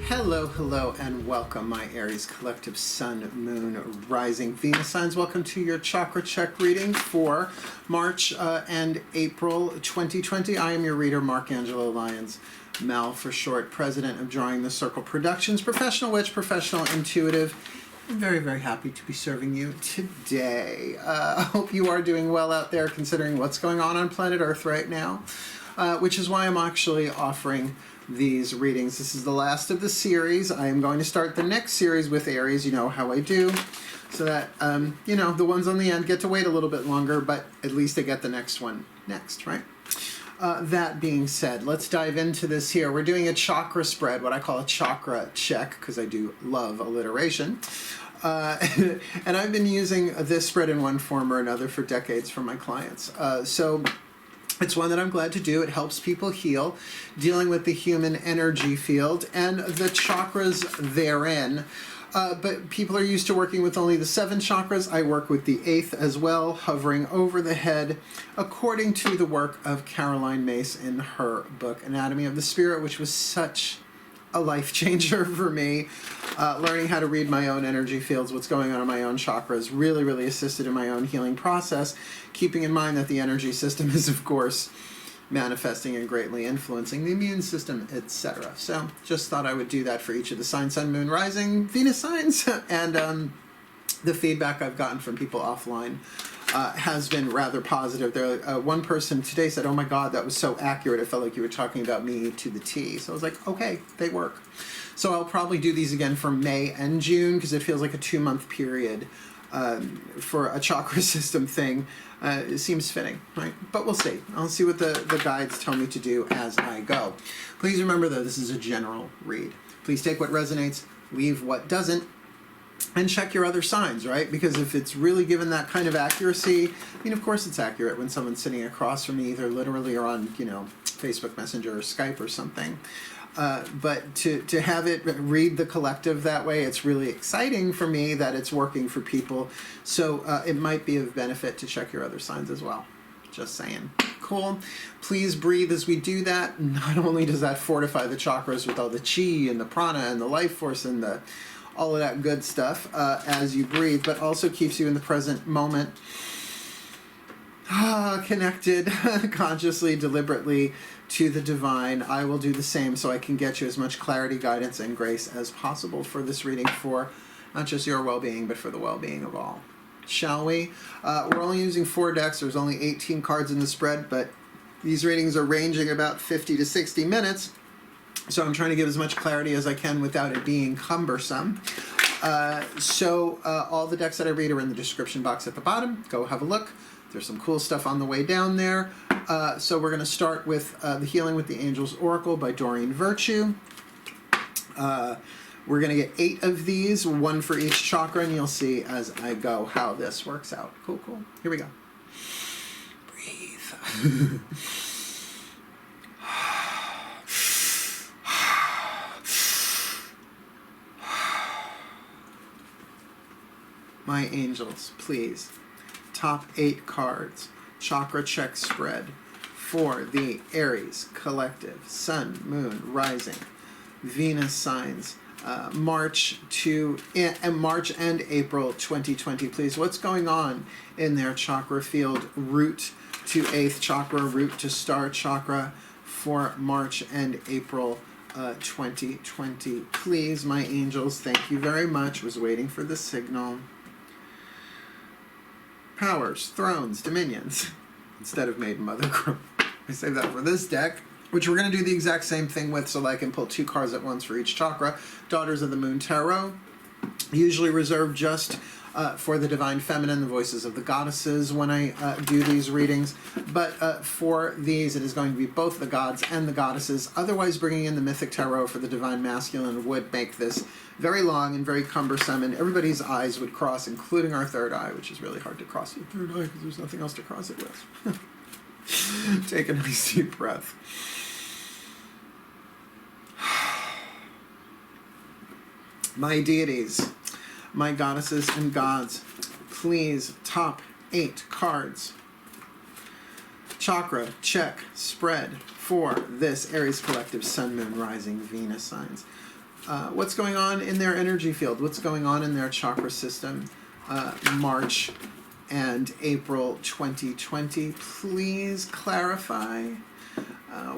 Hello, hello, and welcome, my Aries collective Sun, Moon, Rising, Venus signs. Welcome to your chakra check reading for March and April 2020. I am your reader, Mark Angelo Lyons, Mal for short, president of Drawing the Circle Productions, professional witch, professional intuitive. I'm very, very happy to be serving you today. I hope you are doing well out there considering what's going on planet Earth right now, which is why I'm actually offering these readings. This is the last of the series. I am going to start the next series with Aries. You know how I do, so that you know, the ones on the end get to wait a little bit longer, but at least they get the next one next, right? That being said, let's dive into this here. We're doing a chakra spread, what I call a chakra check, because I do love alliteration. And I've been using this spread in one form or another for decades for my clients. So it's one that I'm glad to do. It helps people heal, dealing with the human energy field and the chakras therein. But people are used to working with only the 7 chakras. I work with the 8th as well, hovering over the head, according to the work of Caroline Myss in her book, Anatomy of the Spirit, which was such a life changer for me. Learning how to read my own energy fields, what's going on in my own chakras, really, really assisted in my own healing process, keeping in mind that the energy system is, of course, manifesting and greatly influencing the immune system, etc. So just thought I would do that for each of the signs, Sun, Moon, Rising, Venus signs. And the feedback I've gotten from people offline has been rather positive. There, one person today said, "Oh my God, that was so accurate. It felt like you were talking about me to the T." So I was like, okay, they work. So I'll probably do these again for May and June, because it feels like a 2-month period for a chakra system thing. It seems fitting, right? But we'll see. I'll see what the guides tell me to do as I go. Please remember, though, this is a general read. Please take what resonates, leave what doesn't, and check your other signs, right? Because if it's really given that kind of accuracy, I mean, of course it's accurate when someone's sitting across from me, either literally or on, you know, Facebook Messenger or Skype or something. But to have it read the collective that way, it's really exciting for me that it's working for people. So it might be of benefit to check your other signs as well. Just saying. Cool. Please breathe as we do that. Not only does that fortify the chakras with all the chi and the prana and the life force and the all of that good stuff as you breathe, but also keeps you in the present moment, connected consciously, deliberately to the divine. I will do the same so I can get you as much clarity, guidance, and grace as possible for this reading, for not just your well-being, but for the well-being of all. Shall we? We're only using 4 decks. There's only 18 cards in the spread, but these readings are ranging about 50 to 60 minutes. So I'm trying to give as much clarity as I can without it being cumbersome. So all the decks that I read are in the description box at the bottom. Go have a look. There's some cool stuff on the way down there. So we're going to start with The Healing with the Angels Oracle by Doreen Virtue. We're going to get 8 of these, 1 for each chakra, and you'll see as I go how this works out. Cool, cool. Here we go. Breathe. My angels, please. Top 8 cards. Chakra check spread for the Aries collective, Sun, Moon, Rising, Venus signs, March and April 2020. Please, what's going on in their chakra field? Root to 8th chakra, root to star chakra for March and April 2020. Please, my angels, thank you very much. Was waiting for the signal. Powers, thrones, dominions, instead of Maiden Mother Crown. I save that for this deck, which we're going to do the exact same thing with, so that I can pull 2 cards at once for each chakra. Daughters of the Moon Tarot, usually reserved just for the Divine Feminine, the voices of the goddesses when I do these readings. But for these, it is going to be both the gods and the goddesses. Otherwise, bringing in the Mythic Tarot for the Divine Masculine would make this very long and very cumbersome, and everybody's eyes would cross, including our third eye, which is really hard to cross your third eye because there's nothing else to cross it with. Take a nice deep breath. My deities, my goddesses and gods, please, top 8 cards. Chakra check spread for this Aries collective, Sun, Moon, Rising, Venus signs. What's going on in their energy field? What's going on in their chakra system? March and April 2020. Please clarify.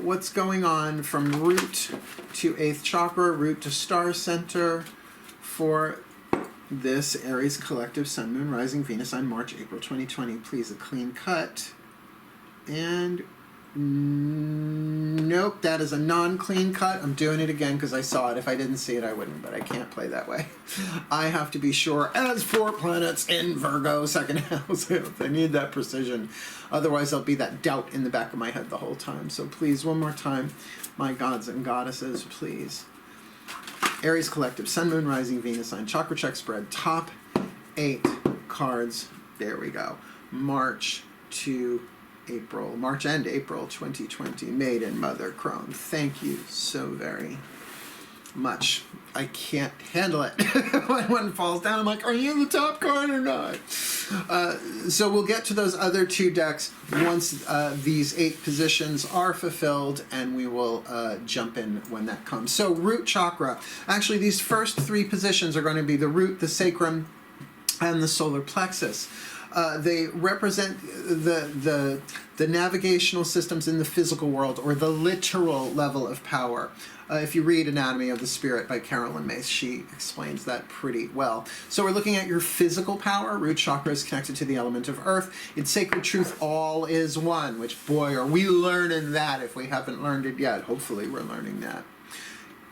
What's going on from root to 8th chakra, root to star center for this Aries collective Sun, Moon, Rising, Venus on March, April 2020. Please, a clean cut. And nope, that is a non-clean cut. I'm doing it again because I saw it. If I didn't see it, I wouldn't, but I can't play that way. I have to be sure, as 4 planets in Virgo, second house. I need that precision. Otherwise, there'll be that doubt in the back of my head the whole time. So please, one more time, my gods and goddesses, please. Aries collective, Sun, Moon, Rising, Venus sign, chakra check spread, top 8 cards. There we go. March to April, March and April 2020, Maiden, Mother, Crone. Thank you so very much. I can't handle it. When one falls down, I'm like, are you the top card or not? So we'll get to those other 2 decks once these 8 positions are fulfilled, and we will jump in when that comes. So root chakra. Actually, these first 3 positions are going to be the root, the sacrum, and the solar plexus. They represent the navigational systems in the physical world, or the literal level of power. If you read Anatomy of the Spirit by Carolyn Mace, she explains that pretty well. So we're looking at your physical power. Root chakra is connected to the element of earth. In sacred truth, all is one, which, boy, are we learning that if we haven't learned it yet. Hopefully we're learning that.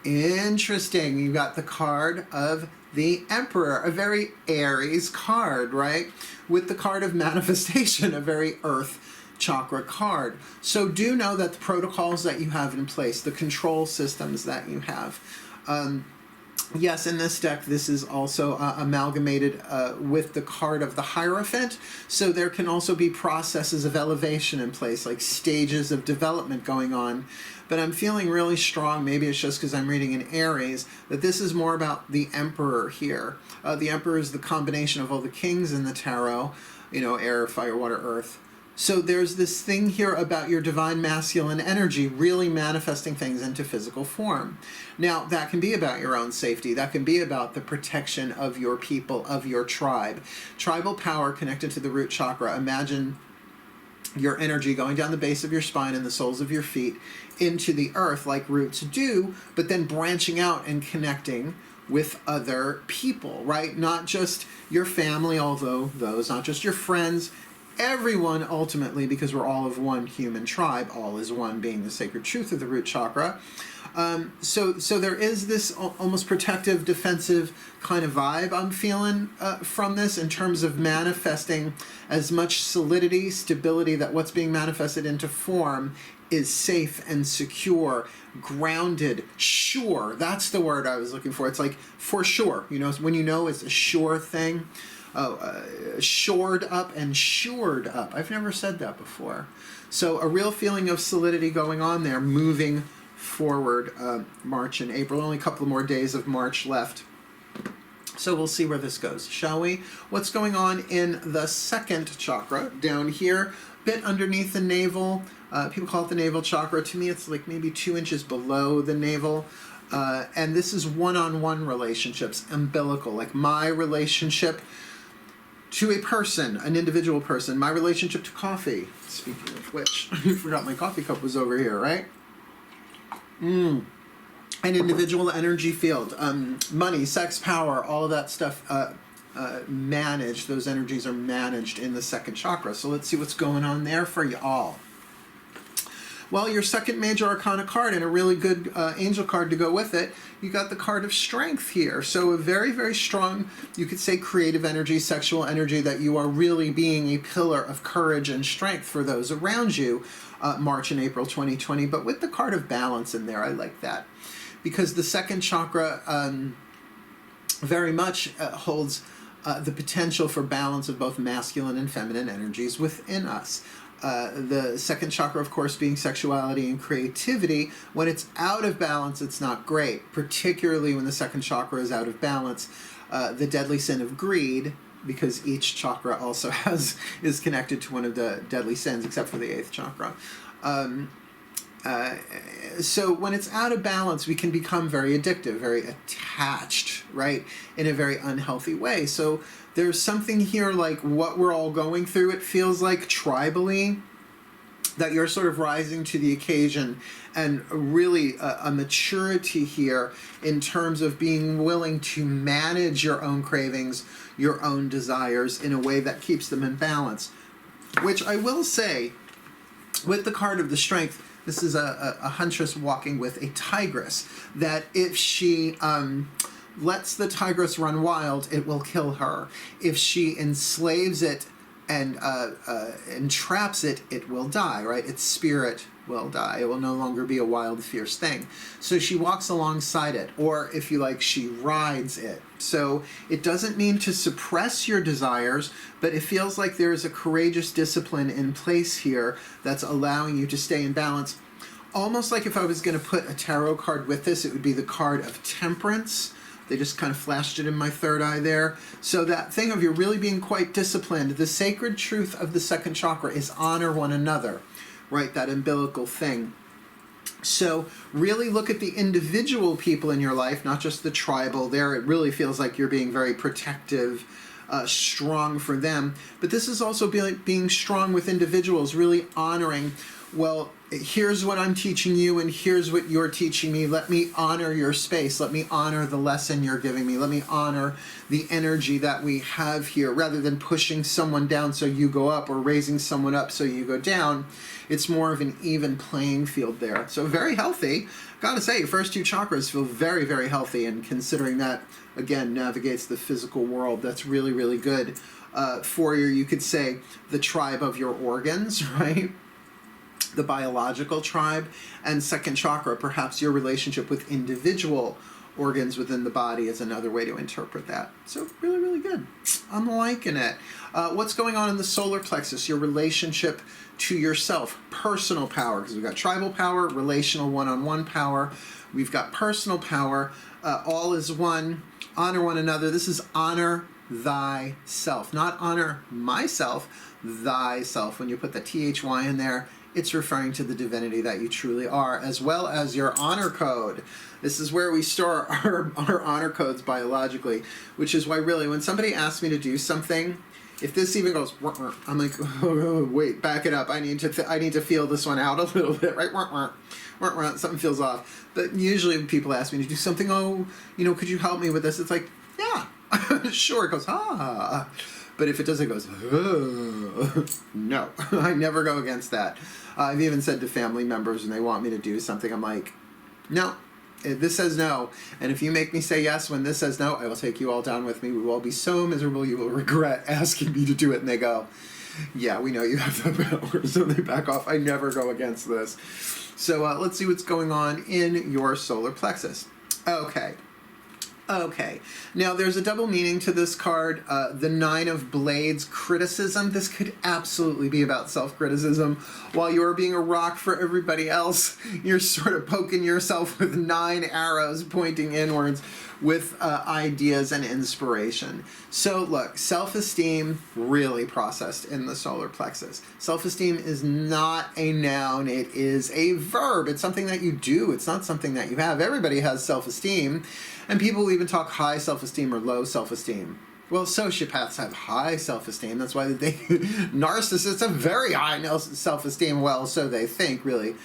Interesting. You've got the card of the Emperor, a very Aries card, right? With the card of manifestation, a very earth chakra card. So do know that the protocols that you have in place, the control systems that you have, yes, in this deck, this is also amalgamated with the card of the Hierophant. So there can also be processes of elevation in place, like stages of development going on. But I'm feeling really strong, maybe it's just because I'm reading in Aries, that this is more about the Emperor here. The Emperor is the combination of all the kings in the tarot, you know, air, fire, water, earth. So there's this thing here about your divine masculine energy really manifesting things into physical form. Now, that can be about your own safety. That can be about the protection of your people, of your tribe. Tribal power connected to the root chakra. Imagine your energy going down the base of your spine and the soles of your feet into the earth like roots do, but then branching out and connecting with other people, right? Not just your family, although those, not just your friends, everyone ultimately, because we're all of one human tribe, all is one being the sacred truth of the root chakra. So there is this almost protective, defensive kind of vibe I'm feeling from this in terms of manifesting as much solidity, stability, that what's being manifested into form is safe and secure, grounded, sure. That's the word I was looking for. It's like for sure. You know, when you know it's a sure thing. Shored up and shored up. I've never said that before. So a real feeling of solidity going on there, moving forward, March and April. Only a couple more days of March left. So we'll see where this goes, shall we? What's going on in the second chakra down here, bit underneath the navel? People call it the navel chakra. To me, it's like maybe 2 inches below the navel. And this is one-on-one relationships, umbilical, like my relationship to a person, an individual person, my relationship to coffee. Speaking of which, I forgot my coffee cup was over here, right? An individual energy field, money, sex, power, all of that stuff managed. Those energies are managed in the second chakra. So let's see what's going on there for you all. Well, your second major arcana card and a really good angel card to go with it, you got the card of strength here. So a very, very strong, you could say creative energy, sexual energy, that you are really being a pillar of courage and strength for those around you, March and April 2020. But with the card of balance in there, I like that. Because the second chakra very much holds the potential for balance of both masculine and feminine energies within us. The second chakra, of course, being sexuality and creativity. When it's out of balance, it's not great, particularly when the second chakra is out of balance. The deadly sin of greed, because each chakra also is connected to one of the deadly sins, except for the 8th chakra. So when it's out of balance, we can become very addictive, very attached, right, in a very unhealthy way. So there's something here like what we're all going through, it feels like tribally, that you're sort of rising to the occasion, and really a maturity here in terms of being willing to manage your own cravings, your own desires in a way that keeps them in balance. Which I will say, with the card of the Strength, this is a huntress walking with a tigress, that if she lets the tigress run wild, it will kill her. If she enslaves it and entraps it, it will die, right? Its spirit will die. It will no longer be a wild, fierce thing. So she walks alongside it, or if you like, she rides it. So it doesn't mean to suppress your desires, but it feels like there is a courageous discipline in place here that's allowing you to stay in balance. Almost like if I was going to put a tarot card with this, it would be the card of Temperance. They just kind of flashed it in my third eye there. So that thing of you're really being quite disciplined. The sacred truth of the second chakra is honor one another, right? That umbilical thing. So really look at the individual people in your life, not just the tribal. There it really feels like you're being very protective, strong for them. But this is also being strong with individuals, really honoring, well, here's what I'm teaching you and here's what you're teaching me. Let me honor your space. Let me honor the lesson you're giving me. Let me honor the energy that we have here, rather than pushing someone down so you go up, or raising someone up so you go down. It's more of an even playing field there. So very healthy. Gotta say, your first two chakras feel very, very healthy, and considering that, again, navigates the physical world, that's really, really good for you. You could say the tribe of your organs, right? The biological tribe. And second chakra, perhaps your relationship with individual organs within the body is another way to interpret that. So really, really good. I'm liking it. What's going on in the solar plexus? Your relationship to yourself. Personal power, because we've got tribal power, relational one-on-one power. We've got personal power. All is one. Honor one another. This is honor thyself. Not honor myself, thyself. When you put the THY in there, it's referring to the divinity that you truly are, as well as your honor code. This is where we store our honor codes biologically, which is why really when somebody asks me to do something, if this even goes, I'm like, oh, wait, back it up. I need to feel this one out a little bit, right? Something feels off. But usually when people ask me to do something, oh, could you help me with this? It's like, yeah, sure. It goes, ah. But if it doesn't, it goes, oh. No, I never go against that. I've even said to family members when they want me to do something, I'm like, no, this says no. And if you make me say yes when this says no, I will take you all down with me. We will all be so miserable you will regret asking me to do it. And they go, yeah, we know you have the power. So they back off. I never go against this. So let's see what's going on in your solar plexus. Okay, now there's a double meaning to this card. The Nine of Blades, criticism. This could absolutely be about self-criticism. While you're being a rock for everybody else, you're sort of poking yourself with 9 arrows pointing inwards with ideas and inspiration. So look, self-esteem really processed in the solar plexus. Self-esteem is not a noun, it is a verb. It's something that you do, it's not something that you have. Everybody has self-esteem, and people even talk high self-esteem or low self-esteem. Well, sociopaths have high self-esteem. That's why narcissists have very high self-esteem. Well, so they think, really.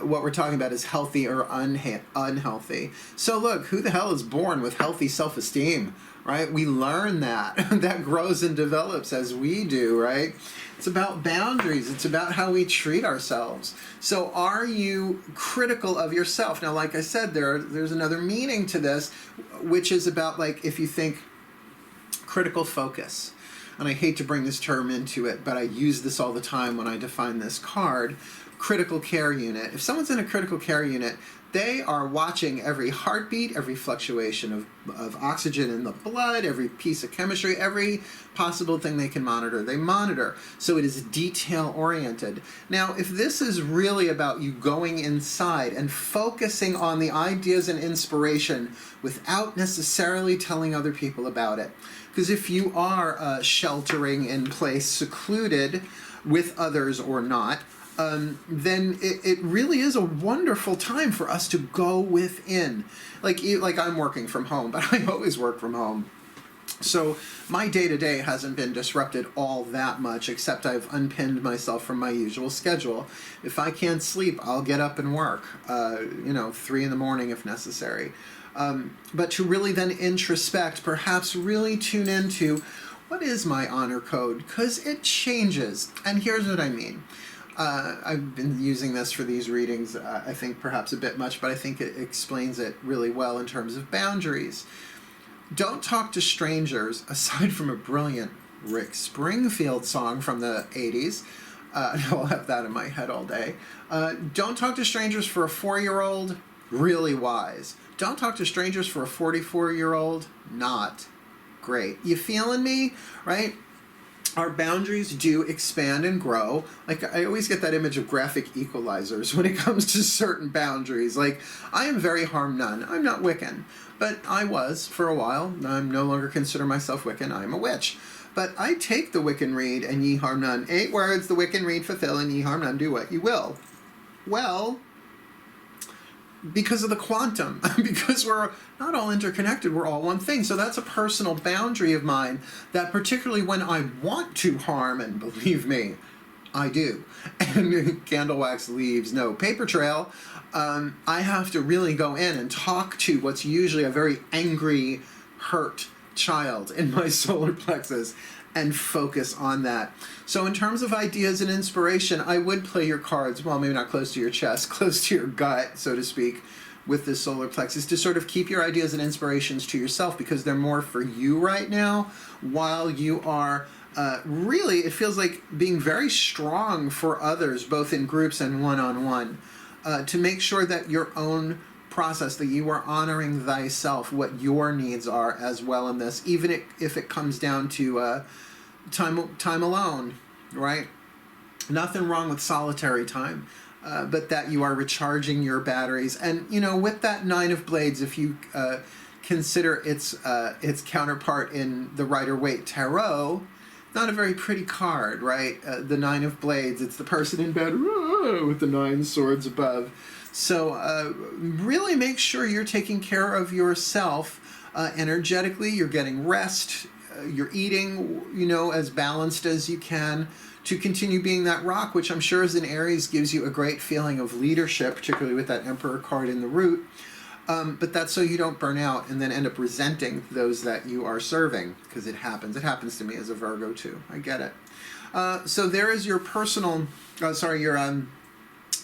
What we're talking about is healthy or unhealthy. So look, who the hell is born with healthy self-esteem, right? We learn that. That grows and develops as we do, right? It's about boundaries. It's about how we treat ourselves. So are you critical of yourself? Now, like I said, there's another meaning to this, which is about, like, if you think critical focus. And I hate to bring this term into it, but I use this all the time when I define this card. Critical care unit. If someone's in a critical care unit, they are watching every heartbeat, every fluctuation of oxygen in the blood, every piece of chemistry, every possible thing they can monitor, they monitor. So it is detail-oriented. Now, if this is really about you going inside and focusing on the ideas and inspiration without necessarily telling other people about it, because if you are sheltering in place, secluded with others or not, then it really is a wonderful time for us to go within. Like I'm working from home, but I always work from home. So my day-to-day hasn't been disrupted all that much, except I've unpinned myself from my usual schedule. If I can't sleep, I'll get up and work, 3 in the morning if necessary. But to really then introspect, perhaps really tune into, what is my honor code? Because it changes. And here's what I mean. I've been using this for these readings, I think perhaps a bit much, but I think it explains it really well in terms of boundaries. Don't talk to strangers, aside from a brilliant Rick Springfield song from the 80s. I'll have that in my head all day. Don't talk to strangers for a 4-year-old, really wise. Don't talk to strangers for a 44-year-old, not great. You feeling me, right? Our boundaries do expand and grow. Like, I always get that image of graphic equalizers when it comes to certain boundaries. Like, I am very harm none. I'm not Wiccan, but I was for a while. I'm no longer consider myself Wiccan. I'm a witch. But I take the Wiccan read and ye harm none. 8 words the Wiccan read fulfill, and ye harm none do what ye will. Well, because of the quantum, because we're not all interconnected, we're all one thing. So that's a personal boundary of mine that, particularly when I want to harm, and believe me, I do, and candle wax leaves no paper trail, I have to really go in and talk to what's usually a very angry, hurt child in my solar plexus and focus on that. So in terms of ideas and inspiration, I would play your cards, well, maybe not close to your chest, close to your gut, so to speak, with this solar plexus, to sort of keep your ideas and inspirations to yourself, because they're more for you right now, while you are really, it feels like being very strong for others, both in groups and one-on-one, to make sure that your own process, that you are honoring thyself, what your needs are as well in this, even if it comes down to time alone, right? Nothing wrong with solitary time, but that you are recharging your batteries. And, with that 9 of Blades, if you consider its counterpart in the Rider-Waite Tarot, not a very pretty card, right? The 9 of Blades, it's the person in bed with the 9 swords above. So really make sure you're taking care of yourself energetically. You're getting rest. You're eating, as balanced as you can, to continue being that rock, which I'm sure as an Aries gives you a great feeling of leadership, particularly with that Emperor card in the root. But that's so you don't burn out and then end up resenting those that you are serving, because it happens. It happens to me as a Virgo too. I get it. So there is your personal,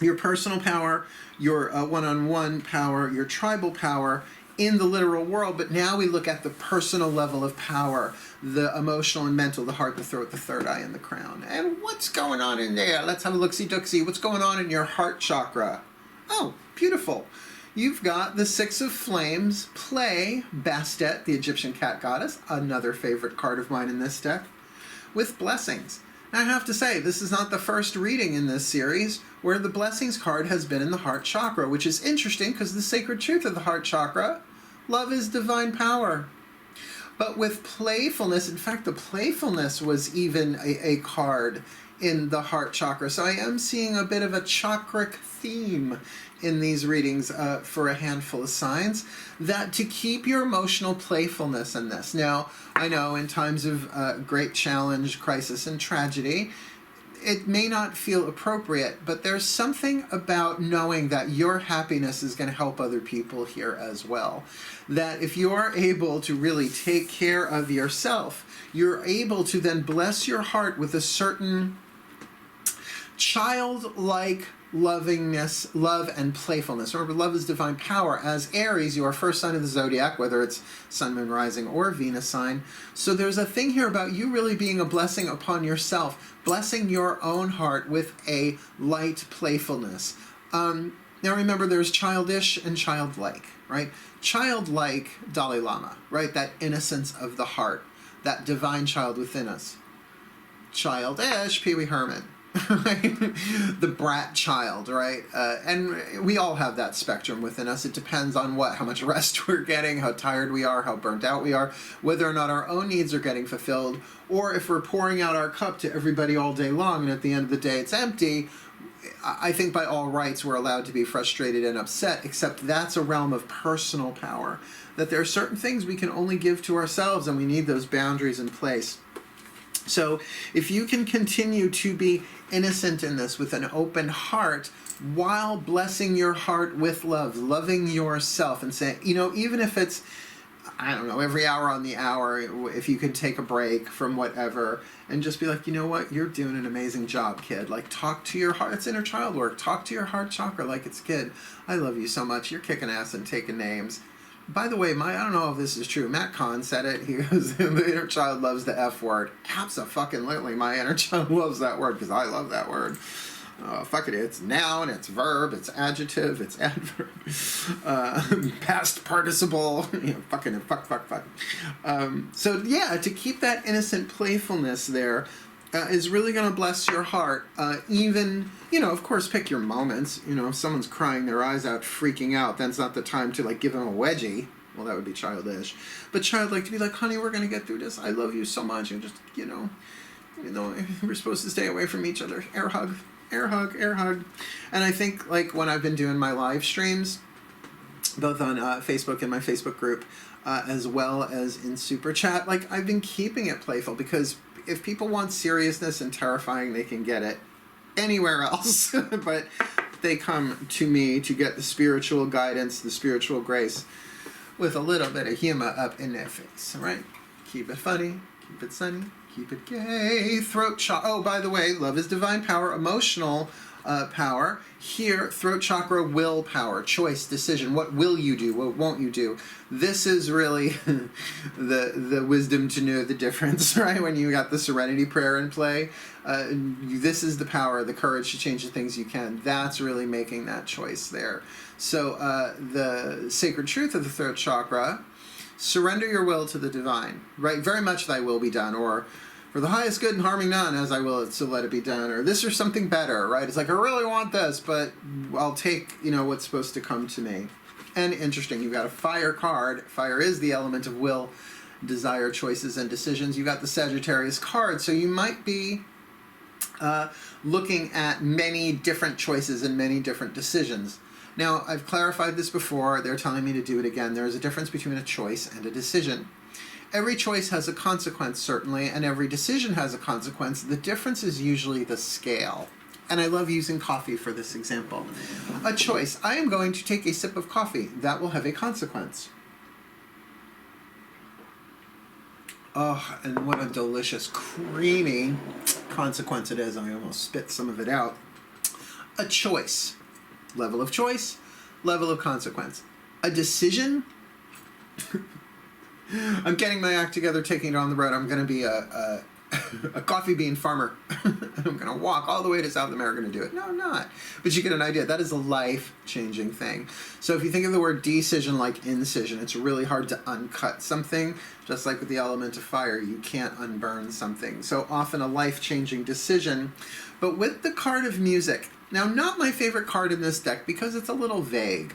your personal power, your one-on-one power, your tribal power in the literal world. But now we look at the personal level of power, the emotional and mental, the heart, the throat, the third eye, and the crown. And what's going on in there? Let's have a look-see-dooksy. What's going on in your heart chakra? Oh, beautiful. You've got the 6 of Flames, play Bastet, the Egyptian cat goddess, another favorite card of mine in this deck, with blessings. Now, I have to say, this is not the first reading in this series where the blessings card has been in the heart chakra, which is interesting because the sacred truth of the heart chakra, love is divine power. But with playfulness, in fact, the playfulness was even a card in the heart chakra. So I am seeing a bit of a chakric theme in these readings for a handful of signs, that to keep your emotional playfulness in this. Now, I know in times of great challenge, crisis, and tragedy, it may not feel appropriate, but there's something about knowing that your happiness is going to help other people here as well. That if you're able to really take care of yourself, you're able to then bless your heart with a certain childlike lovingness, love, and playfulness. Remember, love is divine power. As Aries, you are first sign of the zodiac, whether it's sun, moon, rising, or Venus sign. So there's a thing here about you really being a blessing upon yourself, blessing your own heart with a light playfulness. Now remember, there's childish and childlike, right? Childlike, Dalai Lama, right? That innocence of the heart, that divine child within us. Childish, Pee Wee Herman. The brat child, right? And we all have that spectrum within us. It depends on how much rest we're getting, how tired we are, how burnt out we are, whether or not our own needs are getting fulfilled, or if we're pouring out our cup to everybody all day long and at the end of the day it's empty. I think by all rights we're allowed to be frustrated and upset, except that's a realm of personal power. That there are certain things we can only give to ourselves, and we need those boundaries in place. So if you can continue to be innocent in this with an open heart, while blessing your heart with love, loving yourself, and saying, even if it's, I don't know, every hour on the hour, if you can take a break from whatever and just be like, you know what, you're doing an amazing job, kid. Like, talk to your heart. It's inner child work. Talk to your heart chakra like it's kid. I love you so much. You're kicking ass and taking names. By the way, I don't know if this is true. Matt Kahn said it. He goes, the inner child loves the F word. Abso-fucking-lutely, my inner child loves that word because I love that word. Fuck it, it's noun, it's verb, it's adjective, it's adverb, past participle, fucking fuck. So yeah, to keep that innocent playfulness there is really going to bless your heart. Even, of course, pick your moments. If someone's crying their eyes out, freaking out, then it's not the time to give them a wedgie. Well, that would be childish. But childlike to be like, honey, we're going to get through this. I love you so much. And just, we're supposed to stay away from each other. Air hug. Air hug, air hug. And I think, when I've been doing my live streams, both on Facebook and my Facebook group, as well as in Super Chat, I've been keeping it playful, because if people want seriousness and terrifying, they can get it anywhere else. But they come to me to get the spiritual guidance, the spiritual grace, with a little bit of humor up in their face, right? Keep it funny, keep it sunny. Keep it gay. Throat chakra. Oh, by the way, love is divine power, emotional power. Here, throat chakra, will power, choice, decision. What will you do? What won't you do? This is really the wisdom to know the difference, right? When you got the serenity prayer in play, this is the power, the courage to change the things you can. That's really making that choice there. So the sacred truth of the throat chakra: surrender your will to the divine, right? Very much thy will be done, or for the highest good and harming none, as I will, so let it be done, or this or something better, right? It's like, I really want this, but I'll take, what's supposed to come to me. And interesting, you've got a fire card. Fire is the element of will, desire, choices, and decisions. You've got the Sagittarius card, so you might be looking at many different choices and many different decisions. Now, I've clarified this before. They're telling me to do it again. There is a difference between a choice and a decision. Every choice has a consequence, certainly, and every decision has a consequence. The difference is usually the scale. And I love using coffee for this example. A choice. I am going to take a sip of coffee. That will have a consequence. Oh, and what a delicious, creamy consequence it is. I almost spit some of it out. A choice. Level of choice, level of consequence. A decision. I'm getting my act together, taking it on the road. I'm going to be a coffee bean farmer. I'm going to walk all the way to South America to do it. No, I'm not. But you get an idea. That is a life-changing thing. So if you think of the word decision like incision, it's really hard to uncut something. Just like with the element of fire, you can't unburn something. So often a life-changing decision. But with the card of music, now not my favorite card in this deck because it's a little vague.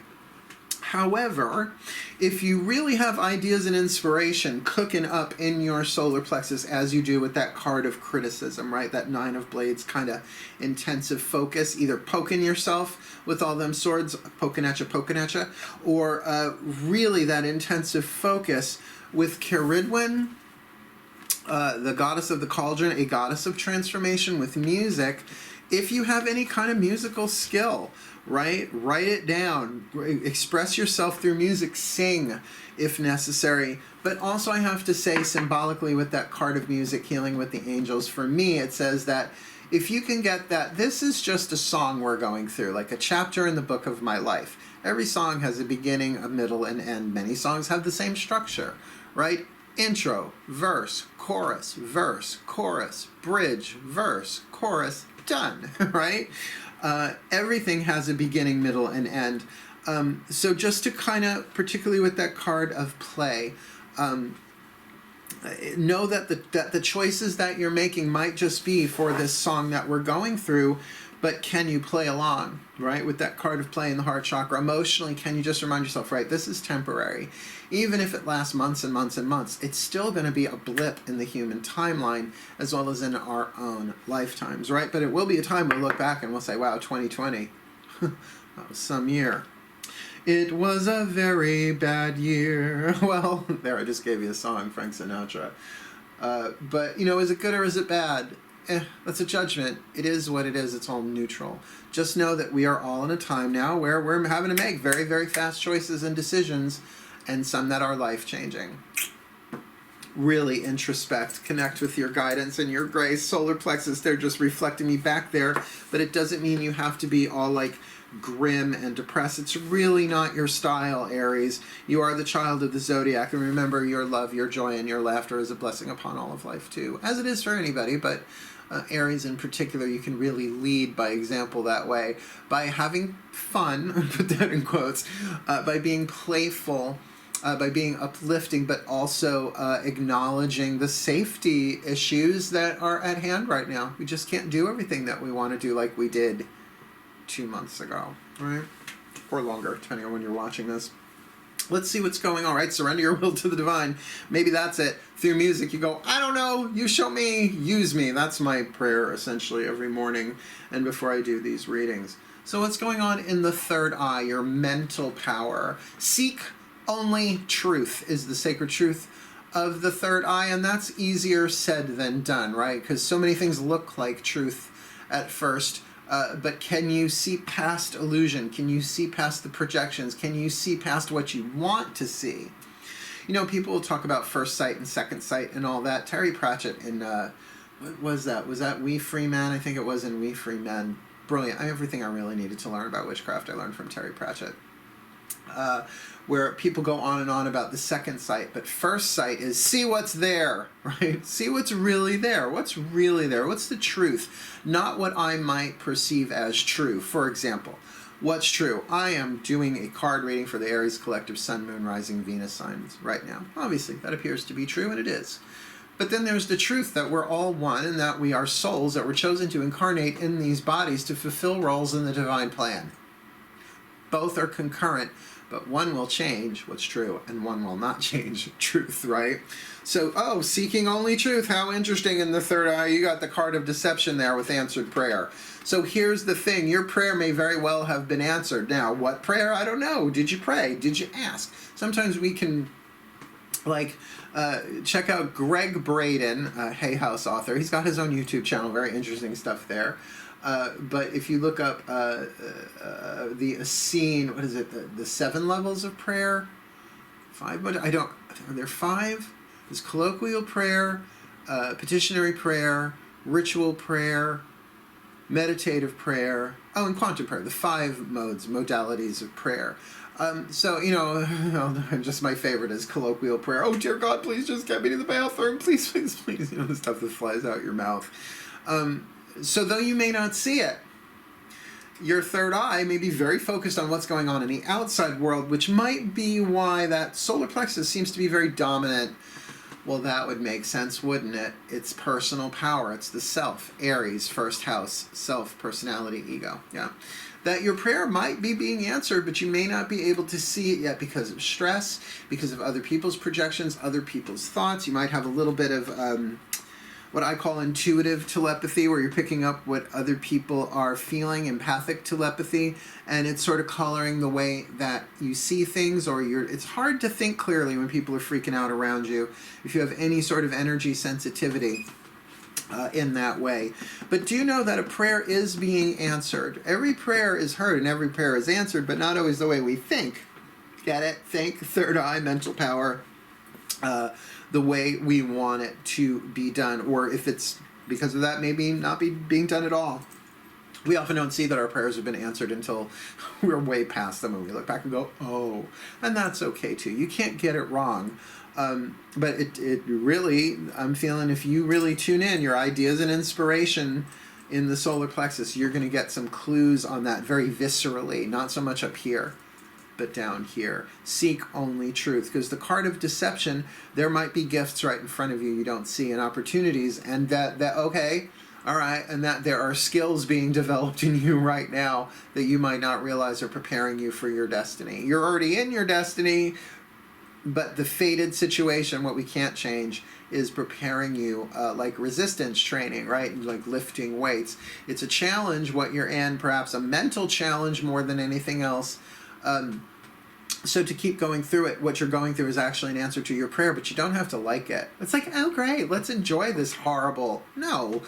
However, if you really have ideas and inspiration cooking up in your solar plexus, as you do with that card of criticism, right? That Nine of Blades kind of intensive focus, either poking yourself with all them swords, poking at you, or really that intensive focus with Ceridwen, the goddess of the cauldron, a goddess of transformation with music. If you have any kind of musical skill, right? Write it down. Express yourself through music. Sing, if necessary. But also I have to say, symbolically with that card of music, healing with the angels, for me it says that if you can get that, this is just a song we're going through, like a chapter in the book of my life. Every song has a beginning, a middle, and end. Many songs have the same structure, right? Intro, verse, chorus, bridge, verse, chorus, done, right? Everything has a beginning, middle, and end. So just to kind of, particularly with that card of play, know that the choices that you're making might just be for this song that we're going through, But can you play along, right? With that card of play in the heart chakra, emotionally, can you just remind yourself, right, this is temporary. Even if it lasts months and months and months, it's still going to be a blip in the human timeline as well as in our own lifetimes, right? But it will be a time we'll look back and we'll say, wow, 2020, that was some year. It was a very bad year. Well, there, I just gave you a song, Frank Sinatra. But, you know, is it good or is it bad? That's a judgment. It is what it is. It's all neutral. Just know that we are all in a time now where we're having to make very, very fast choices and decisions, and some that are life-changing. Really introspect, connect with your guidance and your grace. Solar plexus, they're just reflecting me back there, but it doesn't mean you have to be all like grim and depressed. It's really not your style, Aries. You are the child of the zodiac, and remember, your love, your joy, and your laughter is a blessing upon all of life too, as it is for anybody, but Aries in particular, you can really lead by example that way, by having fun, put that in quotes, by being playful, by being uplifting, but also acknowledging the safety issues that are at hand right now. We just can't do everything that we want to do like we did 2 months ago, right? Or longer, depending on when you're watching this. Let's see what's going on, right? Surrender your will to the divine. Maybe that's it. Through music, you go, I don't know, you show me, use me. That's my prayer, essentially, every morning and before I do these readings. So what's going on in the third eye, your mental power? Seek only truth is the sacred truth of the third eye, and that's easier said than done, right? Because so many things look like truth at first. But can you see past illusion? Can you see past the projections? Can you see past what you want to see? You know, people will talk about first sight and second sight and all that. Terry Pratchett in, what was that? Was that We Free Men? I think it was in We Free Men. Brilliant. Everything I really needed to learn about witchcraft I learned from Terry Pratchett. Where people go on and on about the second sight, but first sight is see what's there, right? See what's really there. What's really there? What's the truth? Not what I might perceive as true. For example, what's true? I am doing a card reading for the Aries Collective Sun, Moon, Rising, Venus signs right now. Obviously, that appears to be true, and it is. But then there's the truth that we're all one and that we are souls that were chosen to incarnate in these bodies to fulfill roles in the divine plan. Both are concurrent, but one will change what's true and one will not change truth, right? So, seeking only truth. How interesting. In the third eye, you got the card of deception there with answered prayer. So here's the thing. Your prayer may very well have been answered. Now, what prayer? I don't know. Did you pray? Did you ask? Sometimes we can, check out Greg Braden, Hay House author. He's got his own YouTube channel. Very interesting stuff there. But if you look up the Essene, what is it, the 7 levels of prayer? 5, are there 5? There's colloquial prayer, petitionary prayer, ritual prayer, meditative prayer, and quantum prayer, the 5 modalities of prayer. So, you know, just my favorite is colloquial prayer. Oh, dear God, please just get me to the bathroom. Please, please, please. You know, the stuff that flies out your mouth. So though you may not see it, your third eye may be very focused on what's going on in the outside world, which might be why that solar plexus seems to be very dominant. Well, that would make sense, wouldn't it? It's personal power. It's the self. Aries, first house, self, personality, ego. Yeah. That your prayer might be being answered, but you may not be able to see it yet because of stress, because of other people's projections, other people's thoughts. You might have a little bit of what I call intuitive telepathy, where you're picking up what other people are feeling, empathic telepathy, and it's sort of coloring the way that you see things, or it's hard to think clearly when people are freaking out around you if you have any sort of energy sensitivity in that way. But do know that a prayer is being answered. Every prayer is heard and every prayer is answered, but not always the way we think. Get it? Think, third eye, mental power. The way we want it to be done, or if it's because of that, maybe not be being done at all. We often don't see that our prayers have been answered until we're way past them and we look back and go, oh, and that's okay too. You can't get it wrong. But it really, I'm feeling if you really tune in, your ideas and inspiration in the solar plexus, you're going to get some clues on that very viscerally, not so much up here, but down here. Seek only truth, because the card of deception, there might be gifts right in front of you you don't see, and opportunities, and that okay, all right, and that there are skills being developed in you right now that you might not realize are preparing you for your destiny. You're already in your destiny, but the fated situation, what we can't change, is preparing you like resistance training, right? Like lifting weights. It's a challenge, what you're in, perhaps a mental challenge more than anything else. So to keep going through it, what you're going through is actually an answer to your prayer, but you don't have to like it. It's like, oh, great, let's enjoy this horrible. No.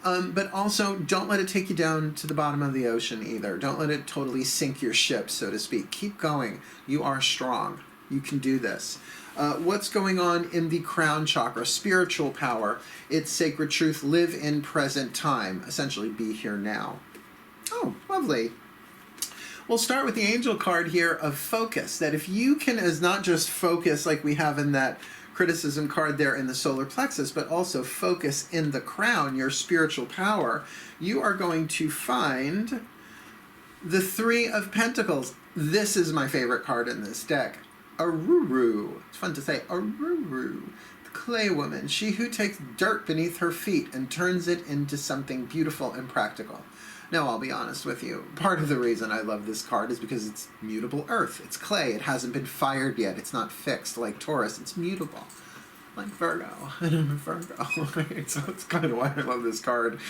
But also, don't let it take you down to the bottom of the ocean either. Don't let it totally sink your ship, so to speak. Keep going. You are strong. You can do this. What's going on in the Crown Chakra? Spiritual power. It's sacred truth. Live in present time. Essentially, be here now. Oh, lovely. We'll start with the angel card here of focus. That if you can, as not just focus like we have in that criticism card there in the solar plexus, but also focus in the crown, your spiritual power, you are going to find the Three of Pentacles. This is my favorite card in this deck. Aruru. It's fun to say. Aruru. The clay woman. She who takes dirt beneath her feet and turns it into something beautiful and practical. Now, I'll be honest with you. Part of the reason I love this card is because it's mutable earth. It's clay. It hasn't been fired yet. It's not fixed like Taurus. It's mutable. Like Virgo. And I'm a Virgo. Right? So it's kind of why I love this card.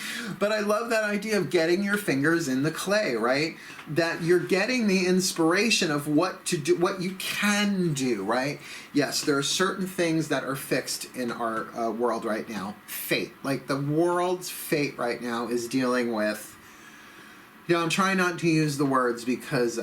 But I love that idea of getting your fingers in the clay, right? That you're getting the inspiration of what to do, what you can do, right? Yes, there are certain things that are fixed in our world right now. Fate. Like the world's fate right now is dealing with, I'm trying not to use the words because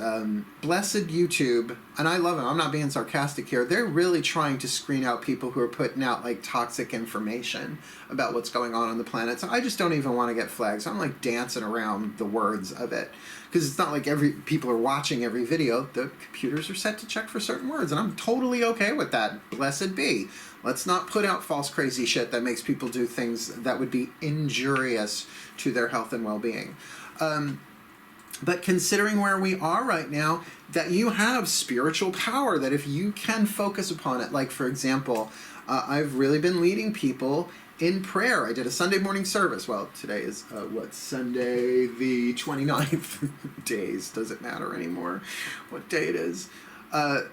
blessed YouTube, and I love them, I'm not being sarcastic here, they're really trying to screen out people who are putting out like toxic information about what's going on the planet. So I just don't even want to get flagged. So I'm like dancing around the words of it because it's not like people are watching every video. The computers are set to check for certain words, and I'm totally okay with that. Blessed be. Let's not put out false crazy shit that makes people do things that would be injurious to their health and well-being. But considering where we are right now, that you have spiritual power, that if you can focus upon it, like for example, I've really been leading people in prayer. I did a Sunday morning service. Well, today is, Sunday the 29th. Days, does it matter anymore what day it is? That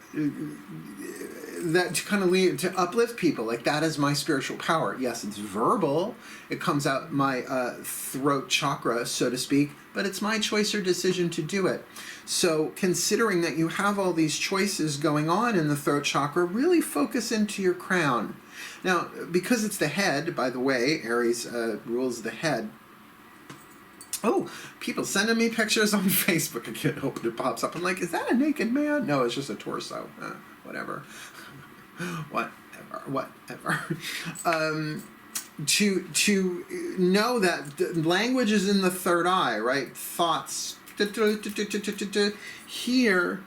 to kind of lead, to uplift people, like that is my spiritual power. Yes, it's verbal. It comes out my throat chakra, so to speak, but it's my choice or decision to do it. So considering that you have all these choices going on in the throat chakra, really focus into your crown. Now, because it's the head, by the way, Aries rules the head. Oh, people sending me pictures on Facebook. I can't help it, it pops up. I'm like, is that a naked man? No, it's just a torso. Whatever. Whatever. To know that the language is in the third eye, right? Thoughts. Here,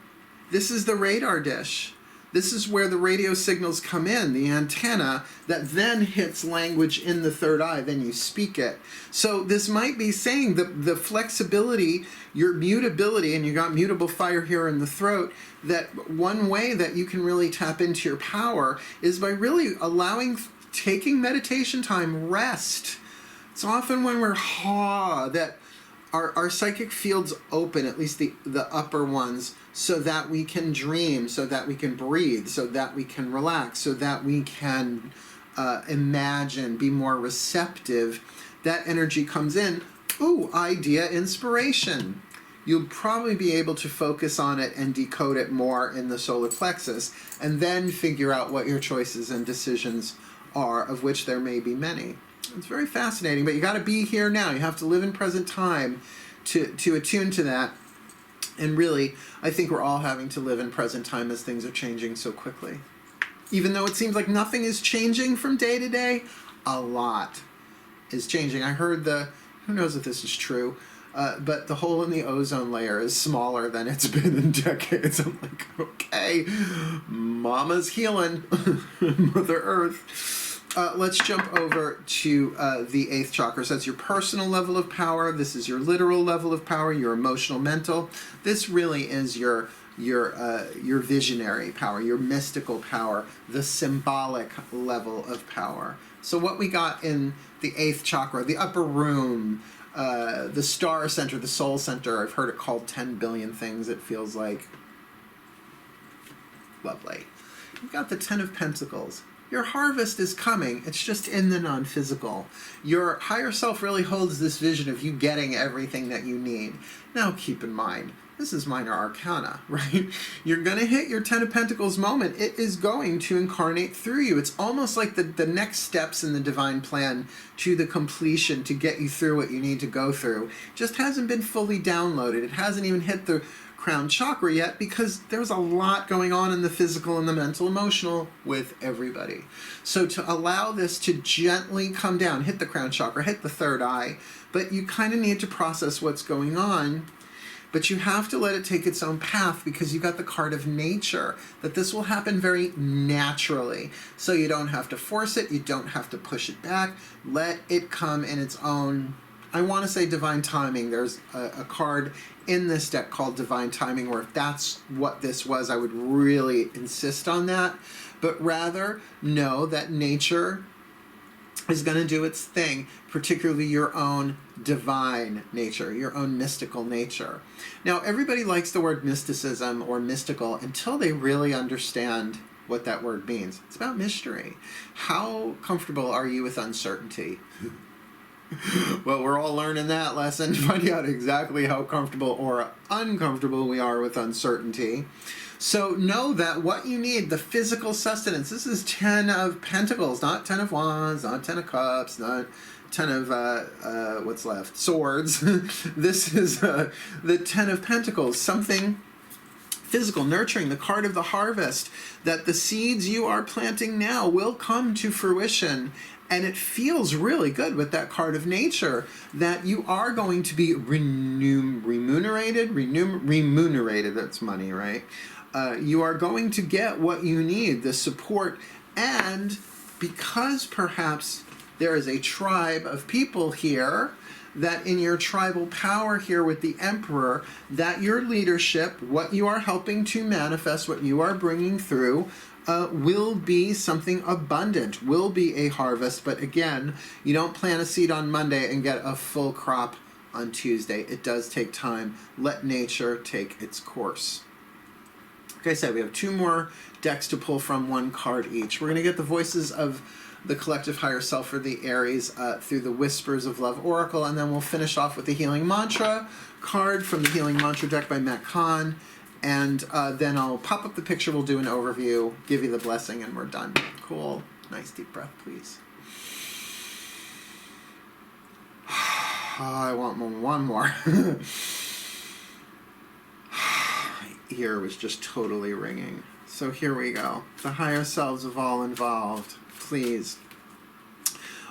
this is the radar dish. This is where the radio signals come in, the antenna, that then hits language in the third eye, then you speak it. So this might be saying the flexibility, your mutability, and you got mutable fire here in the throat, that one way that you can really tap into your power is by really taking meditation time, rest. It's often when we're that our psychic fields open, at least the upper ones, so that we can dream, so that we can breathe, so that we can relax, so that we can imagine, be more receptive. That energy comes in. Ooh, idea, inspiration. You'll probably be able to focus on it and decode it more in the solar plexus, and then figure out what your choices and decisions are, of which there may be many. It's very fascinating, but you got to be here now. You have to live in present time to attune to that. And really, I think we're all having to live in present time as things are changing so quickly. Even though it seems like nothing is changing from day to day, a lot is changing. I heard who knows if this is true, but the hole in the ozone layer is smaller than it's been in decades. I'm like, okay, mama's healing, Mother Earth. Let's jump over to the 8th chakra. So that's your personal level of power. This is your literal level of power, your emotional, mental. This really is your your visionary power, your mystical power, the symbolic level of power. So what we got in the 8th chakra, the upper room, the star center, the soul center, I've heard it called 10 billion things, it feels like. Lovely. You've got the 10 of Pentacles. Your harvest is coming. It's just in the non-physical. Your higher self really holds this vision of you getting everything that you need. Now keep in mind, this is minor arcana, right? You're going to hit your 10 of Pentacles moment. It is going to incarnate through you. It's almost like the next steps in the divine plan to the completion to get you through what you need to go through. Just hasn't been fully downloaded. It hasn't even hit the Crown Chakra yet because there's a lot going on in the physical and the mental, emotional with everybody. So to allow this to gently come down, hit the Crown Chakra, hit the third eye, but you kind of need to process what's going on. But you have to let it take its own path because you got the card of nature, that this will happen very naturally. So you don't have to force it, you don't have to push it back. Let it come in its own, I want to say divine timing. There's a card in this deck called Divine Timing, where if that's what this was, I would really insist on that. But rather know that nature is going to do its thing, particularly your own divine nature, your own mystical nature. Now, everybody likes the word mysticism or mystical until they really understand what that word means. It's about mystery. How comfortable are you with uncertainty? Well, we're all learning that lesson to find out exactly how comfortable or uncomfortable we are with uncertainty. So know that what you need, the physical sustenance, this is 10 of Pentacles, not 10 of Wands, not 10 of Cups, not 10 of, what's left? Swords. This is the 10 of Pentacles, something physical, nurturing, the card of the harvest, that the seeds you are planting now will come to fruition. And it feels really good with that card of nature that you are going to be remunerated, that's money, right? You are going to get what you need, the support, and because perhaps there is a tribe of people here, that in your tribal power here with the Emperor, that your leadership, what you are helping to manifest, what you are bringing through, will be something abundant, will be a harvest. But again, you don't plant a seed on Monday and get a full crop on Tuesday. It does take time. Let nature take its course. Like I said, we have 2 more decks to pull from, 1 card each. We're going to get the voices of the collective higher self for the Aries through the Whispers of Love Oracle, and then we'll finish off with the Healing Mantra card from the Healing Mantra deck by Matt Kahn. And then I'll pop up the picture, we'll do an overview, give you the blessing, and we're done. Cool. Nice deep breath, please. I want one more. My ear was just totally ringing. So here we go. The higher selves of all involved, please.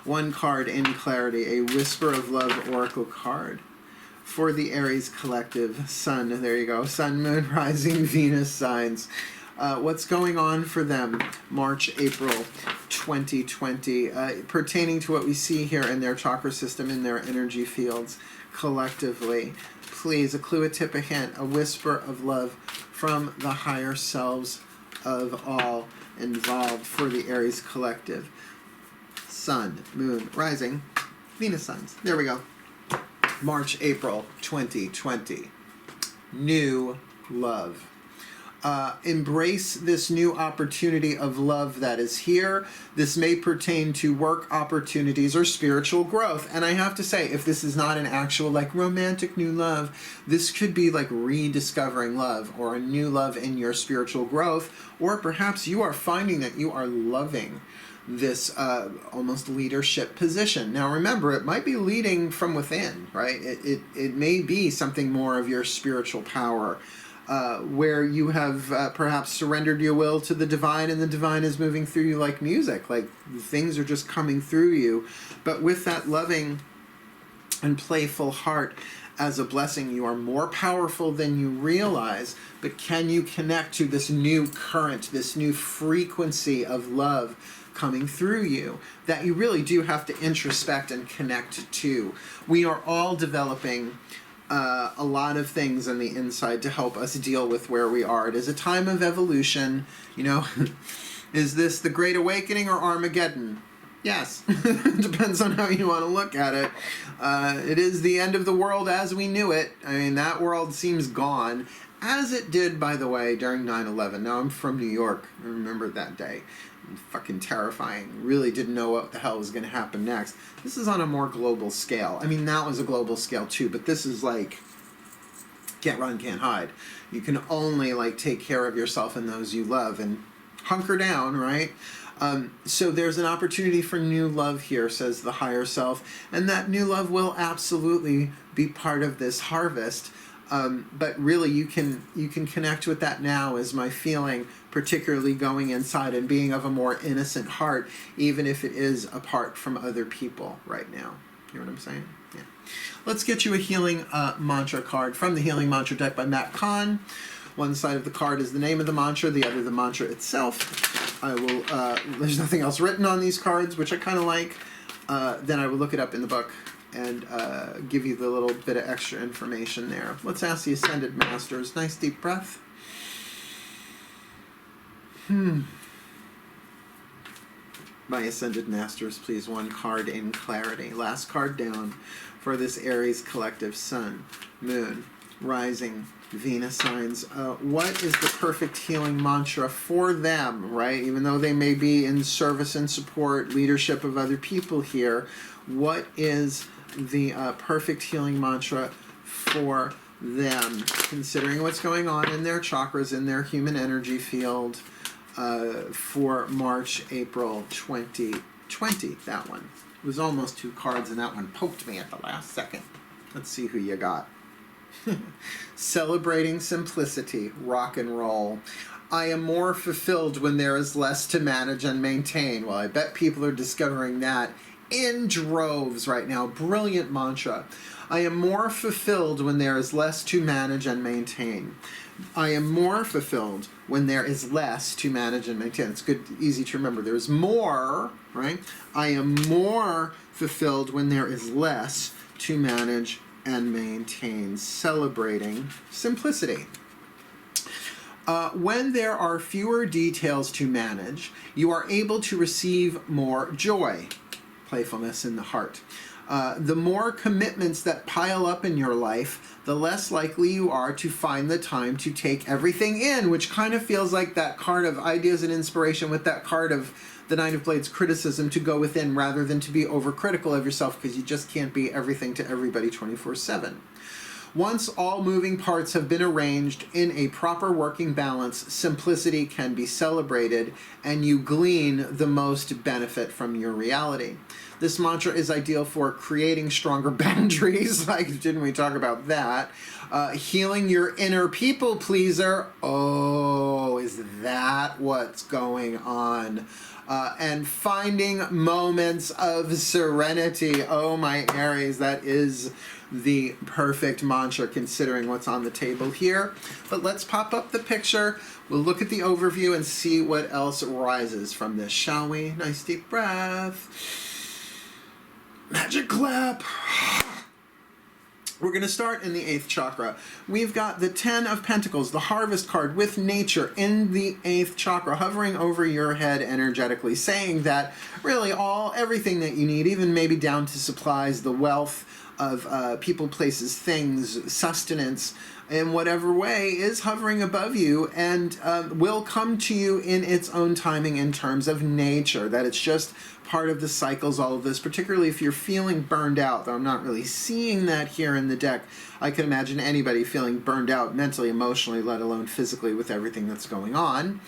1 card in clarity, a Whisper of Love Oracle card. For the Aries collective, Sun, there you go, Sun, Moon, Rising, Venus signs. What's going on for them March, April 2020, pertaining to what we see here in their chakra system, in their energy fields collectively. Please, a clue, a tip, a hint, a whisper of love from the higher selves of all involved for the Aries collective. Sun, Moon, Rising, Venus signs. There we go. March, April 2020. New love. Embrace this new opportunity of love that is here. This may pertain to work opportunities or spiritual growth. And I have to say, if this is not an actual like romantic new love, this could be like rediscovering love or a new love in your spiritual growth. Or perhaps you are finding that you are loving this almost leadership position. Now remember, it might be leading from within, right? It may be something more of your spiritual power, where you have perhaps surrendered your will to the divine, and the divine is moving through you like music, like things are just coming through you. But with that loving and playful heart as a blessing, you are more powerful than you realize. But can you connect to this new current, this new frequency of love coming through you that you really do have to introspect and connect to? We are all developing a lot of things on the inside to help us deal with where we are. It is a time of evolution, you know. Is this the Great Awakening or Armageddon? Yes. Depends on how you want to look at it. It is the end of the world as we knew it. I mean, that world seems gone, as it did, by the way, during 9/11. Now, I'm from New York. I remember that day. Fucking terrifying. Really didn't know what the hell was going to happen next. This is on a more global scale. I mean, that was a global scale too, but this is like, can't run, can't hide. You can only like take care of yourself and those you love and hunker down, right? So there's an opportunity for new love here, says the higher self, and that new love will absolutely be part of this harvest. But really, you can connect with that now, is my feeling, particularly going inside and being of a more innocent heart, even if it is apart from other people right now. You know what I'm saying? Yeah. Let's get you a healing mantra card from the Healing Mantra deck by Matt Kahn. One side of the card is the name of the mantra, the other the mantra itself. I will, there's nothing else written on these cards, which I kind of like. Then I will look it up in the book and give you the little bit of extra information there. Let's ask the Ascended Masters. Nice deep breath. My Ascended Masters, please, one card in clarity. Last card down for this Aries collective, Sun, Moon, Rising, Venus signs. What is the perfect healing mantra for them, right? Even though they may be in service and support, leadership of other people here, what is the perfect healing mantra for them, considering what's going on in their chakras, in their human energy field, for March, April 2020? That one. It was almost two cards, and that one poked me at the last second. Let's see who you got. Celebrating simplicity, rock and roll. I am more fulfilled when there is less to manage and maintain. Well, I bet people are discovering that in droves right now. Brilliant mantra. I am more fulfilled when there is less to manage and maintain. I am more fulfilled when there is less to manage and maintain. It's good, easy to remember. There's more, right? I am more fulfilled when there is less to manage and maintain. Celebrating simplicity. When there are fewer details to manage, you are able to receive more joy. Playfulness in the heart. The more commitments that pile up in your life, the less likely you are to find the time to take everything in, which kind of feels like that card of ideas and inspiration with that card of the Nine of Blades, criticism, to go within rather than to be overcritical of yourself, because you just can't be everything to everybody 24/7. Once all moving parts have been arranged in a proper working balance, simplicity can be celebrated and you glean the most benefit from your reality. This mantra is ideal for creating stronger boundaries, like, didn't we talk about that? Healing your inner people pleaser. Oh, is that what's going on? And finding moments of serenity. Oh, my Aries, that is the perfect mantra considering what's on the table here. But let's pop up the picture. We'll look at the overview and see what else rises from this, shall we? Nice deep breath. Magic clap. We're going to start in the 8th chakra. We've got the 10 of Pentacles, the Harvest card, with nature in the 8th chakra, hovering over your head energetically, saying that really everything that you need, even maybe down to supplies, the wealth of people, places, things, sustenance, in whatever way, is hovering above you and will come to you in its own timing in terms of nature, that it's just part of the cycles, all of this, particularly if you're feeling burned out, though I'm not really seeing that here in the deck. I can imagine anybody feeling burned out mentally, emotionally, let alone physically, with everything that's going on.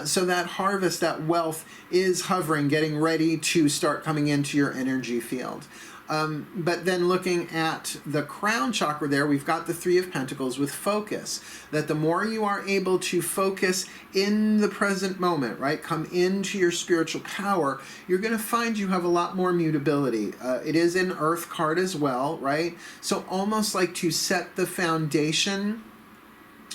So that harvest, that wealth is hovering, getting ready to start coming into your energy field. But then looking at the Crown Chakra there, we've got the 3 of Pentacles with focus. That the more you are able to focus in the present moment, right, come into your spiritual power, you're going to find you have a lot more mutability. It is an Earth card as well, right? So almost like to set the foundation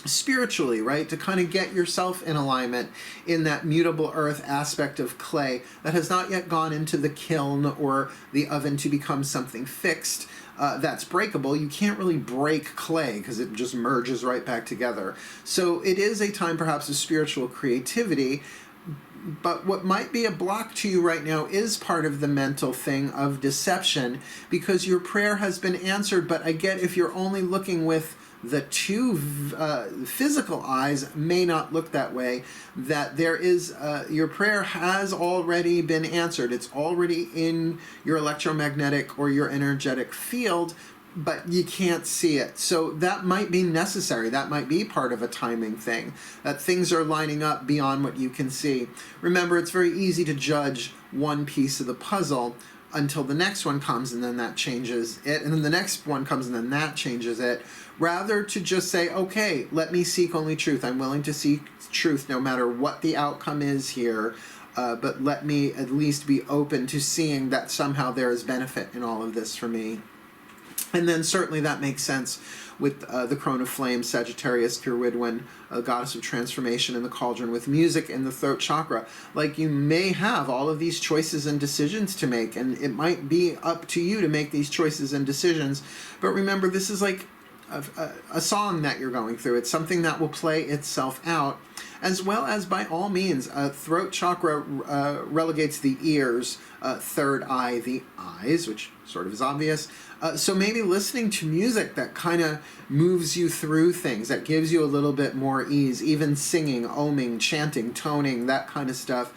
spiritually, right, to kind of get yourself in alignment in that mutable earth aspect of clay that has not yet gone into the kiln or the oven to become something fixed. that's breakable. You can't really break clay because it just merges right back together. So it is a time perhaps of spiritual creativity. But what might be a block to you right now is part of the mental thing of deception, because your prayer has been answered. But I get, if you're only looking with the two physical eyes, may not look that way, that there is, your prayer has already been answered. It's already in your electromagnetic or your energetic field, but you can't see it. So that might be necessary. That might be part of a timing thing, that things are lining up beyond what you can see. Remember, it's very easy to judge one piece of the puzzle until the next one comes, and then that changes it, and then the next one comes, and then that changes it, rather to just say, okay, let me seek only truth. I'm willing to seek truth no matter what the outcome is here, but let me at least be open to seeing that somehow there is benefit in all of this for me. And then certainly that makes sense with the Crown of Flame, Sagittarius, Kirwidwin, a goddess of transformation in the cauldron, with music in the throat chakra. Like, you may have all of these choices and decisions to make, and it might be up to you to make these choices and decisions. But remember, this is like a song that you're going through. It's something that will play itself out, as well as, by all means, throat chakra relegates the ears, third eye the eyes, which sort of is obvious. So maybe listening to music that kind of moves you through things, that gives you a little bit more ease, even singing, oming, chanting, toning, that kind of stuff,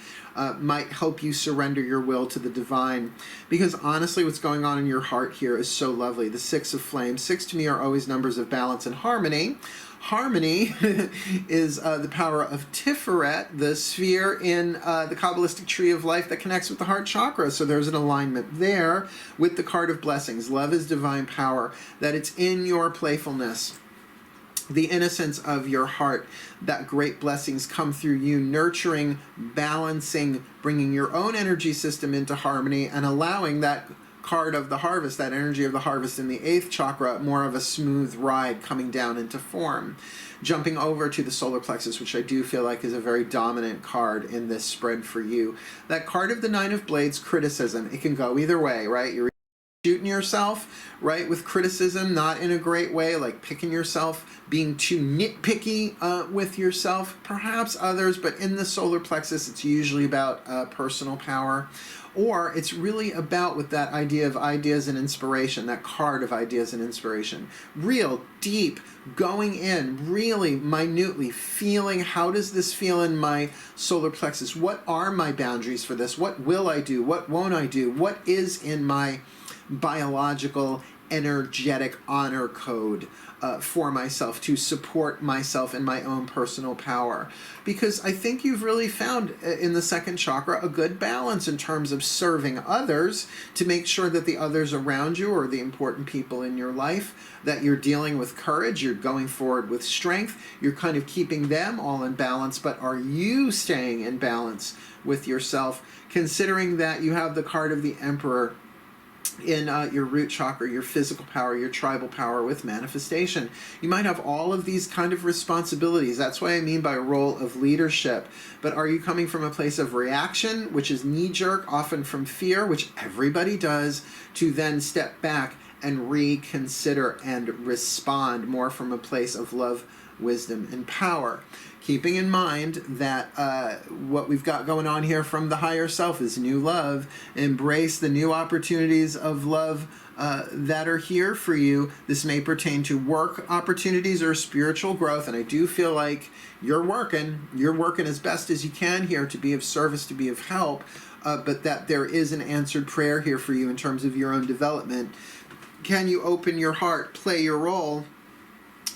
might help you surrender your will to the divine. Because honestly, what's going on in your heart here is so lovely. The Six of Flames. Six to me are always numbers of balance and harmony. Harmony is the power of Tiferet, the sphere in the Kabbalistic tree of life that connects with the heart chakra. So there's an alignment there with the card of blessings. Love is divine power, that it's in your playfulness, the innocence of your heart, that great blessings come through you, nurturing, balancing, bringing your own energy system into harmony, and allowing that card of the harvest, that energy of the harvest in the 8th chakra, more of a smooth ride coming down into form. Jumping over to the solar plexus, which I do feel like is a very dominant card in this spread for you. That card of the Nine of Blades, criticism. It can go either way, right? You're shooting yourself, right, with criticism, not in a great way, like picking yourself, being too nitpicky with yourself, perhaps others, but in the solar plexus, it's usually about personal power. Or it's really about, with that idea of ideas and inspiration, that card of ideas and inspiration, real deep, going in, really minutely feeling, how does this feel in my solar plexus? What are my boundaries for this? What will I do? What won't I do? What is in my biological, energetic honor code for myself to support myself in my own personal power? Because I think you've really found in the 2nd chakra a good balance in terms of serving others, to make sure that the others around you, or the important people in your life, that you're dealing with courage, you're going forward with strength, you're kind of keeping them all in balance, but are you staying in balance with yourself, considering that you have the card of the Emperor in your root chakra, your physical power, your tribal power with manifestation. You might have all of these kind of responsibilities. That's what I mean by a role of leadership. But are you coming from a place of reaction, which is knee-jerk, often from fear, which everybody does, to then step back and reconsider and respond more from a place of love, wisdom, and power? Keeping in mind that what we've got going on here from the higher self is new love. Embrace the new opportunities of love that are here for you. This may pertain to work opportunities or spiritual growth, and I do feel like you're working as best as you can here to be of service, to be of help, but that there is an answered prayer here for you in terms of your own development. Can you open your heart, play your role,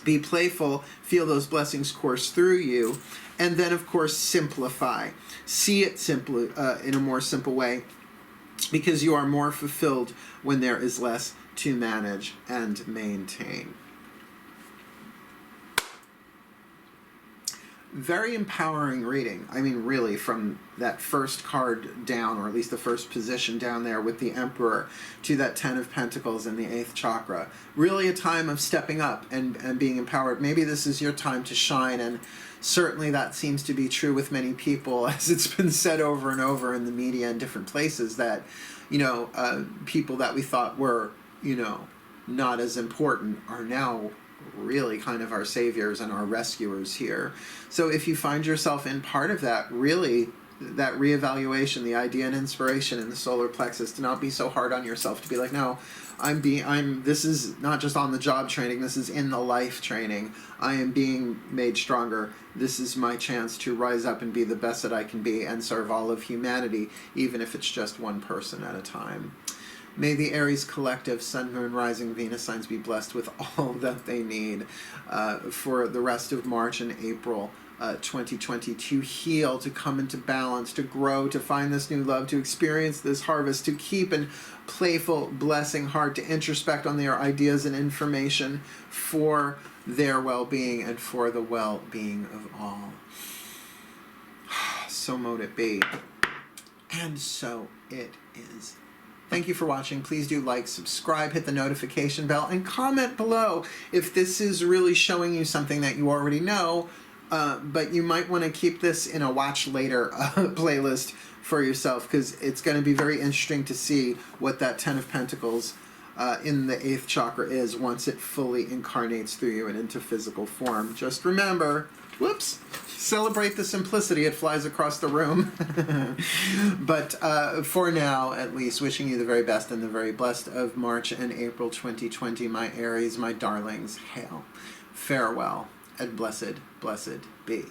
be playful, feel those blessings course through you, and then, of course, simplify. See it simply in a more simple way, because you are more fulfilled when there is less to manage and maintain. Very empowering reading. I mean, really, from that first card down, or at least the first position down there with the Emperor, to that 10 of Pentacles in the 8th chakra. Really a time of stepping up and being empowered. Maybe this is your time to shine, and certainly that seems to be true with many people, as it's been said over and over in the media and different places, that, you know, people that we thought were, you know, not as important are now really kind of our saviors and our rescuers here. So if you find yourself in part of that, really, that reevaluation, the idea and inspiration in the solar plexus, to not be so hard on yourself, to be like, no, this is not just on the job training, this is in the life training. I am being made stronger. This is my chance to rise up and be the best that I can be and serve all of humanity, even if it's just one person at a time. May the Aries collective, Sun, Moon, Rising, Venus signs be blessed with all that they need for the rest of March and April 2020, to heal, to come into balance, to grow, to find this new love, to experience this harvest, to keep an playful, blessing heart, to introspect on their ideas and information for their well-being and for the well-being of all. So mote it be. And so it is. Thank you for watching. Please do like, subscribe, hit the notification bell, and comment below if this is really showing you something that you already know, but you might want to keep this in a watch later playlist for yourself, because it's going to be very interesting to see what that Ten of Pentacles in the 8th chakra is once it fully incarnates through you and into physical form. Just remember, whoops, celebrate the simplicity. It flies across the room. But for now, at least, wishing you the very best and the very blessed of March and April 2020, my Aries, my darlings. Hail, farewell, and blessed, blessed be.